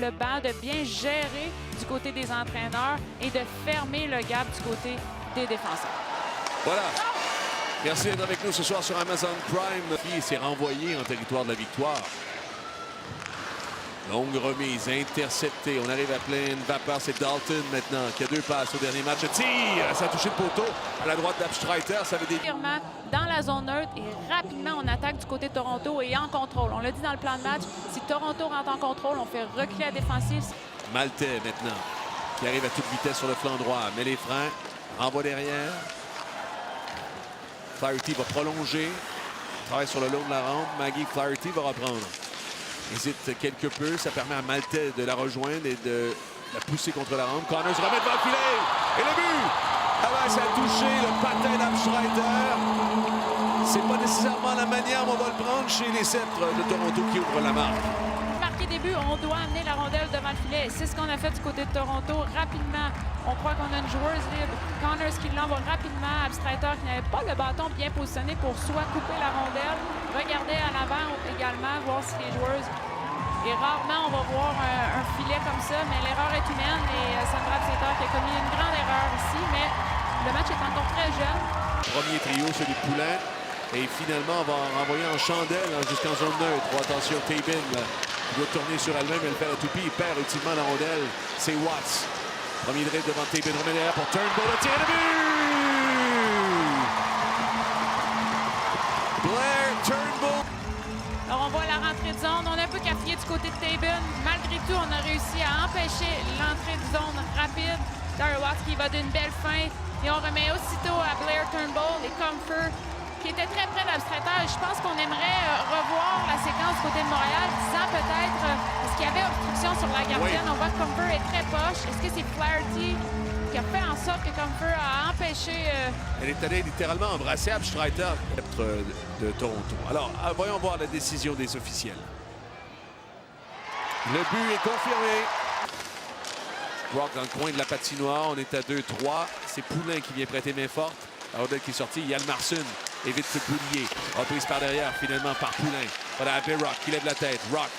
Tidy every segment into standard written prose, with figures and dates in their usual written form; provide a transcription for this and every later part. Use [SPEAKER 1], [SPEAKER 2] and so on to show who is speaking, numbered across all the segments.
[SPEAKER 1] le banc, de bien gérer du côté des entraîneurs et de fermer le gap du côté des défenseurs.
[SPEAKER 2] Voilà. Merci d'être avec nous ce soir sur Amazon Prime. Qui s'est renvoyé en territoire de la victoire. Longue remise, interceptée. On arrive à pleine vapeur. C'est Dalton maintenant qui a 2 passes au dernier match. Tire! Ça a touché le poteau. À la droite d'Abstreiter, ça veut dire...
[SPEAKER 1] Dans la zone neutre et rapidement, on attaque du côté de Toronto et en contrôle. On l'a dit dans le plan de match, si Toronto rentre en contrôle, on fait reculer la défensive.
[SPEAKER 2] Maltais maintenant, qui arrive à toute vitesse sur le flanc droit. Met les freins, envoie derrière. Flaherty va prolonger. Travaille sur le long de la rampe. Maggie Flaherty va reprendre. Hésite quelque peu. Ça permet à Maltais de la rejoindre et de la pousser contre la rampe. Connors remet devant le filet. Et le but! Ah ouais, ça a touché le patin d'Abstreiter. C'est pas nécessairement la manière dont on va le prendre chez les Sceptres de Toronto qui ouvrent la marque.
[SPEAKER 1] Marquer des buts, on doit amener la rondelle devant le filet. C'est ce qu'on a fait du côté de Toronto. Rapidement, on croit qu'on a une joueuse libre. Connors qui l'envoie rapidement. Abstreiter qui n'avait pas le bâton bien positionné pour soit couper la rondelle, regarder à l'avant également, voir si les joueuses... Et rarement, on va voir un filet comme ça, mais l'erreur est humaine et Sandra Abstreiter qui a commis une grande erreur ici, mais le match est encore très jeune.
[SPEAKER 2] Premier trio, celui de Poulin. Et finalement, on va renvoyer en chandelle jusqu'en zone neutre. Attention, Tabin qui doit tourner sur elle-même. Elle fait la toupie. Il perd utilement la rondelle. C'est Watts. Premier dribble devant Tabin. Remet derrière pour Turnbull. Le tir de but! Blair Turnbull.
[SPEAKER 1] Alors, on voit la rentrée de zone. On a un peu cafouillé du côté de Tabin. Malgré tout, on a réussi à empêcher l'entrée de zone rapide. Dara Watts qui va d'une belle fin. Et on remet aussitôt à Blair Turnbull et Comfort qui était très près d'Abstreiter. Je pense qu'on aimerait revoir la séquence du côté de Montréal, disant peut-être est-ce qu'il y avait obstruction sur la gardienne. Oui. On voit que Comfort est très poche. Est-ce que c'est Flaherty qui a fait en sorte que Comfort a empêché...
[SPEAKER 2] Elle est allée littéralement embrasser Abstreiter de Toronto. Alors, voyons voir la décision des officiels. Le but est confirmé. Brock dans le coin de la patinoire. On est à 2-3. C'est Poulin qui vient prêter main forte. La rondelle qui est sortie. Yann Marson évite ce boulier. Reprise par derrière, finalement par Poulin. Voilà Abby Rock qui lève la tête. Rock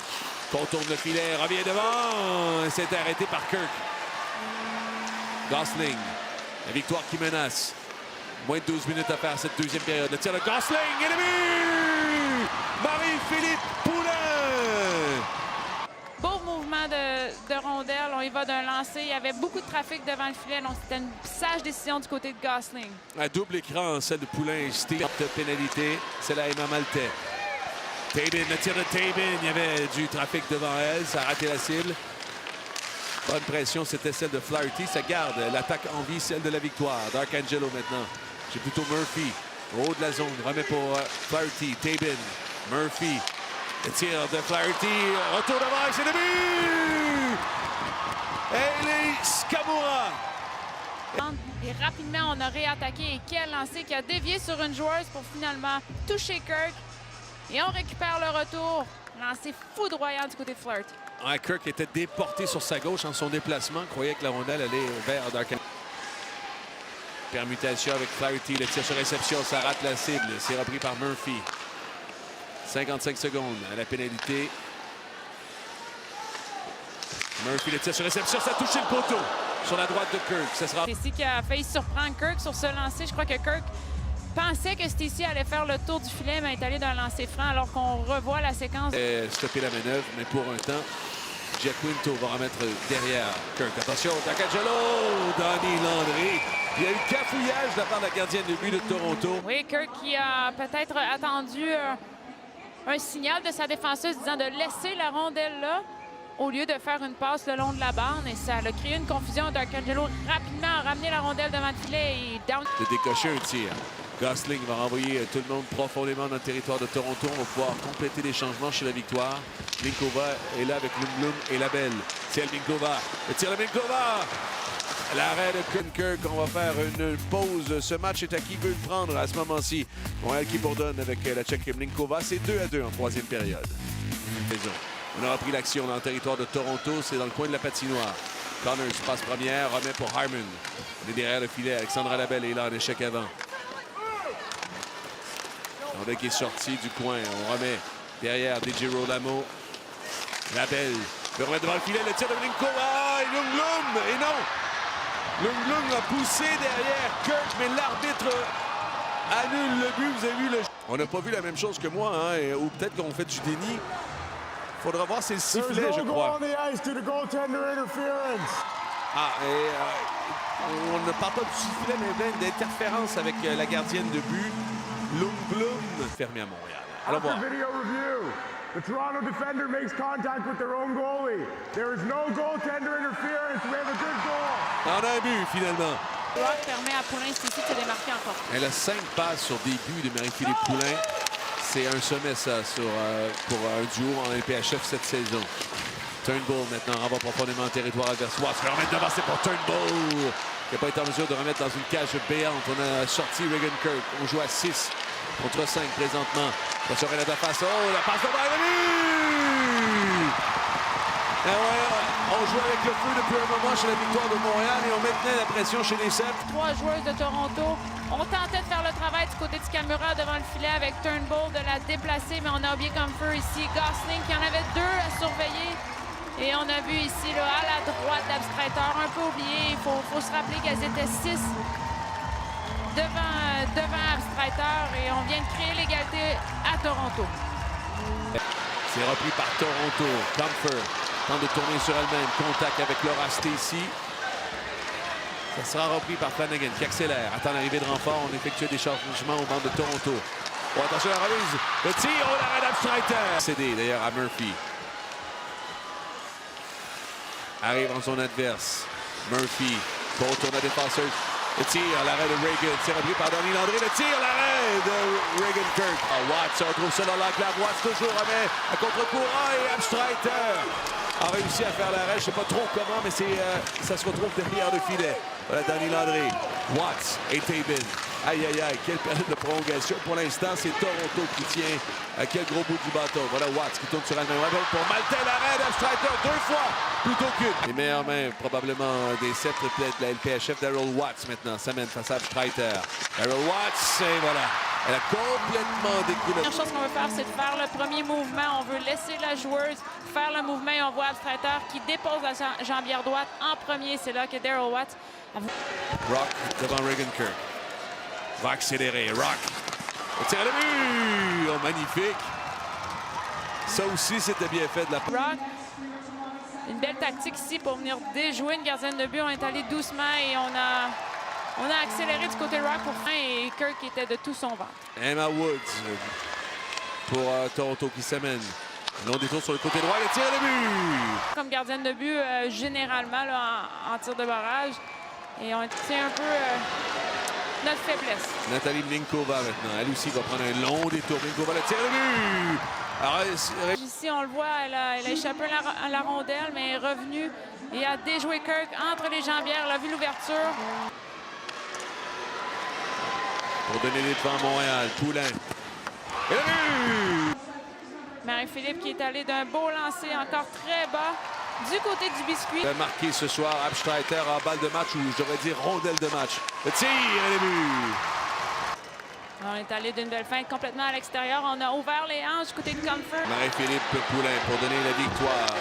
[SPEAKER 2] contourne le filet, revient devant. C'est arrêté par Kirk. Gosling. La victoire qui menace. Moins de 12 minutes à faire cette deuxième période. Le tir de Gosling et le but! Marie-Philippe Poulin!
[SPEAKER 1] Beau mouvement de rondelle. On y va d'un lancer. Il y avait beaucoup de trafic devant le filet. Donc, c'était une sage décision du côté de Gosling.
[SPEAKER 2] À double écran, celle de Poulin et Steve. Pénalité, c'est la Emma Maltais. Tabin, le tir de Tabin. Il y avait du trafic devant elle. Ça a raté la cible. Bonne pression, c'était celle de Flaherty. Ça garde l'attaque en vie, celle de la victoire. Dark Angelo maintenant. C'est plutôt Murphy. Au haut de la zone. Remet pour Flaherty. Tabin. Murphy. Le tir de Flaherty, retour devant, c'est le but! Hailey Scamura!
[SPEAKER 1] Et rapidement, on a réattaqué. Et quel lancer qui a dévié sur une joueuse pour finalement toucher Kirk. Et on récupère le retour. Lancé foudroyant du côté de Flaherty.
[SPEAKER 2] Ouais, Kirk était déporté sur sa gauche en son déplacement. Croyait que la rondelle allait vers Dark. Permutation avec Flaherty. Le tir sur réception, ça rate la cible. C'est repris par Murphy. 55 secondes à la pénalité. Murphy, le tir sur réception, ça a touché le poteau sur la droite de Kirk. Ça sera...
[SPEAKER 1] Stacey qui a failli surprendre Kirk sur ce lancer. Je crois que Kirk pensait que Stacey allait faire le tour du filet, mais est allé d'un lancer franc alors qu'on revoit la séquence.
[SPEAKER 2] Stopper la manœuvre, mais pour un temps, Jack Quinto va remettre derrière Kirk. Attention, D'Angelo, Donnie Landry. Il y a eu cafouillage de la part de la gardienne de but de Toronto.
[SPEAKER 1] Oui, Kirk qui a peut-être attendu un signal de sa défenseuse disant de laisser la rondelle là au lieu de faire une passe le long de la bande. Et ça a créé une confusion. Dark Angelo rapidement a ramené la rondelle devant le filet et down.
[SPEAKER 2] De décocher un tir. Gosling va renvoyer tout le monde profondément dans le territoire de Toronto. On va pouvoir compléter les changements chez la victoire. Minkova est là avec Lundblom et Labelle. C'est Minkova. Le tir de Minkova. L'arrêt de Kirk, on va faire une pause. Ce match est à qui veut le prendre à ce moment-ci. Montréal qui bourdonne avec la Tchèque Mlinkova. C'est 2-2 en troisième période. On a repris l'action dans le territoire de Toronto. C'est dans le coin de la patinoire. Connors passe première, remet pour Harmon. On est derrière le filet. Alexandra Labelle est là en échec avant. On a qui est sorti du coin. On remet derrière DJ Rolamo. Labelle Le remettre devant le filet, le tir de Linkova et Ljungblom. Et non! Ljungblom a poussé derrière Kirk, mais l'arbitre annule le but. Vous avez vu le... On n'a pas vu la même chose que moi, hein, ou peut-être qu'on fait du déni. Il faudra voir, c'est le sifflet, je crois. On ne parle pas du sifflet, mais d'interférence avec la gardienne de but. Ljungblom fermé à Montréal. Allons voir.
[SPEAKER 3] The Toronto defender makes contact with their own goalie. There is no goaltender interference. We have a good goal.
[SPEAKER 2] On a un but, finalement.
[SPEAKER 1] Rock permet à Poulin ici de se démarquer encore.
[SPEAKER 2] Elle a 5 passes sur des buts de Marie-Philippe Poulin. C'est un sommet, ça, pour un duo en LPHF cette saison. Turnbull, maintenant, renvoie profondément en territoire adverse. Watts va remettre devant, c'est pour Turnbull, qui n'a pas été en mesure de remettre dans une cage béante. On a sorti Regan Kirk. On joue à 6 contre 5 présentement. Ça serait la passe. Oh, la passe de but! On jouait avec le feu depuis un moment chez la Victoire de Montréal et on maintenait la pression chez les Sept.
[SPEAKER 1] 3 joueuses de Toronto. On tentait de faire le travail du côté du Camura devant le filet avec Turnbull, de la déplacer, mais on a oublié Comfort ici. Gosling qui en avait 2 à surveiller. Et on a vu ici, là, à la droite, l'abstraiteur, un peu oublié. Il faut se rappeler qu'elles étaient 6 devant abstraiteur et on vient de créer l'égalité à Toronto.
[SPEAKER 2] C'est repris par Toronto. Comfort tente de tourner sur elle-même. Contact avec Laura Stacey. Ça sera repris par Flanagan qui accélère. Attend l'arrivée de renfort. On effectue des changements au banc de Toronto. Oh, attention à la remise. Le tir, oh, l'arrêt d'abstraiteur. Cédé d'ailleurs à Murphy. Arrive en son adverse. Murphy contourne la défenseuse. Le tir, l'arrêt de Regan. C'est repris par Donny Landry. Le tir, l'arrêt de Regan Kirk. Watts se retrouve seul dans l'enclave. Watts toujours remet à contre-courant et Abstreiter a réussi à faire l'arrêt. Je ne sais pas trop comment, mais ça se retrouve derrière le filet. Voilà Donny Landry. Watts et Tabin. Aïe, aïe, aïe, quelle période de prolongation. Pour l'instant, c'est Toronto qui tient quel gros bout du bâton. Voilà Watts qui tourne sur elle-même. Pour Maltais, l'arrêt d'Abstreiter 2 fois plutôt qu'une. Les meilleures mains, probablement des sept peut-être de la LPHF. Daryl Watts maintenant s'amène face à Abstreiter. Daryl Watts, et voilà. Elle a complètement découlé.
[SPEAKER 1] La première chose qu'on veut faire, c'est de faire le premier mouvement. On veut laisser la joueuse faire le mouvement et on voit Abstreiter qui dépose la jambière droite en premier. C'est là que Daryl Watts...
[SPEAKER 2] Rock devant Regan Kirk. Va accélérer. Rock. Le tir à le but. Oh, magnifique. Ça aussi, c'était bien fait de la part.
[SPEAKER 1] Rock. Une belle tactique ici pour venir déjouer une gardienne de but. On est allé doucement et on a accéléré du côté de Rock pour fin et Kirk était de tout son ventre.
[SPEAKER 2] Emma Woods pour Toronto qui s'amène. Long détour sur le côté droit. Le tir à le but.
[SPEAKER 1] Comme gardienne de but, généralement là, en tir de barrage. Et on tient un peu notre faiblesse.
[SPEAKER 2] Nathalie Linkova maintenant. Elle aussi va prendre un long détour. Linkova, le tir à but. Alors,
[SPEAKER 1] ici, on le voit, elle a échappé à la rondelle, mais est revenue et a déjoué Kirk entre les jambières. Elle a vu l'ouverture.
[SPEAKER 2] Pour donner les devants à Montréal. Poulin. Et le but!
[SPEAKER 1] Marie-Philippe qui est allée d'un beau lancer encore très bas. Du côté du biscuit.
[SPEAKER 2] Marqué ce soir, Abstreiter en balle de match, ou j'aurais dit rondelle de match. Le tir et le but.
[SPEAKER 1] On est allé d'une belle fin complètement à l'extérieur. On a ouvert les hanches du côté de Comfort.
[SPEAKER 2] Marie-Philippe Poulin pour donner la victoire.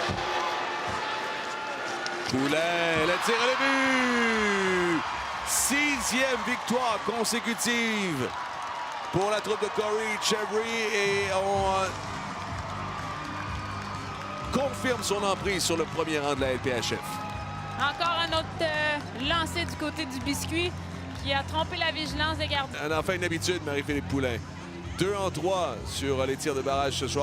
[SPEAKER 2] Poulin, le tir et le but. 6e victoire consécutive pour la troupe de Corey Chevry et on confirme son emprise sur le premier rang de la LPHF.
[SPEAKER 1] Encore un autre lancé du côté du biscuit qui a trompé la vigilance des gardiens.
[SPEAKER 2] Un enfin une habitude, Marie-Philippe Poulin. 2 en 3 sur les tirs de barrage ce soir.